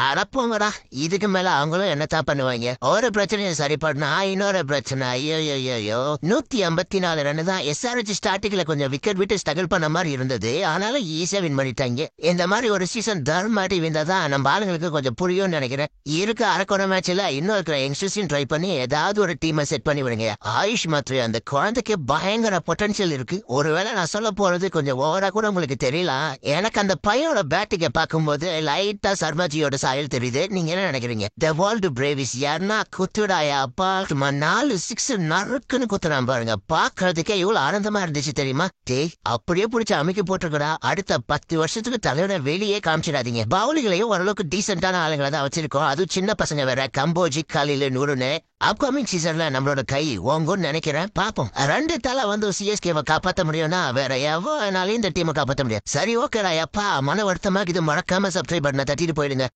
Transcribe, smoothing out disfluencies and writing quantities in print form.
அடப்போங்கடா. இதுக்கு மேல அவங்களும் என்னத்தான் பண்ணுவாங்க. ஒரு பிரச்சனையை சரி பண்ணா இன்னொரு பிரச்சனை. ஐயோ 154 ரன் தான். SRH ஸ்டார்டிங்ல கொஞ்சம் விக்கெட் விட்டு ஸ்ட்ரகிள் பண்ண மாதிரி இருந்தது. ஆனாலும் ஈஸியா வின் பண்ணிட்டாங்க. இந்த மாதிரி ஒரு சீசன் தர்மாட்டி விந்தாதான் நம்ம ஆளுங்களுக்கு கொஞ்சம் புரியும்னு நினைக்கிறேன். இருக்க அரக்கோண மேட்ச்ல இன்னும் இருக்கிற யங்ஸ்டர்ஸையும் ட்ரை பண்ணி ஏதாவது ஒரு டீமை செட் பண்ணி விடுங்க. ஆயுஷ் மாத்ரே அந்த குழந்தைக்கு பயங்கர பொட்டன்ஷியல் இருக்கு. ஒருவேளை நான் சொல்ல போறது கொஞ்சம் ஓவரா கூட உங்களுக்கு தெரியல. எனக்கு அந்த பையனோட பேட்டிங்க பார்க்கும்போது லைட்டா சர்மாஜியோட சாயல் தெரியுது. நீங்க என்ன நினைக்கிறீங்க? த வேர்ல்டு பிரேவிஸ் யாருன்னா குத்துடாயா அப்பா. 4 6 நறுக்குன்னு குத்துறான் பாருங்க. பாக்குறதுக்கே இவ்வளவு ஆனந்தமா இருந்துச்சு தெரியுமா? டேய் அப்படியே பிடிச்ச அமைக்க போட்டிருக்கடா. அடுத்த 10 வருஷத்துக்கு தலையோட வெளியே காமிச்சிடாதீங்க. பவுலிகளையும் ஓரளவுக்கு டீசென்டான ஆளுங்களை தான் வச்சிருக்கோம். அதுவும் சின்ன பசங்க வேற. கம்போஜி காலில நூறுன்னு அப்கமிங் சீசன்ல நம்மளோட கை ஓங்கும்னு நினைக்கிறேன். பாப்போம். 2 தலை வந்து சிஎஸ்கேவை காப்பாற்ற முடியும்னா வேற எவனாலையும் இந்த டீமை காப்பாற்ற முடியாது. சரி ஓகேடா அப்பா, மன வருத்தமா இது மறக்காம சப்ஸ்கிரைப் பண்ண தட்டிட்டு போயிடுங்க.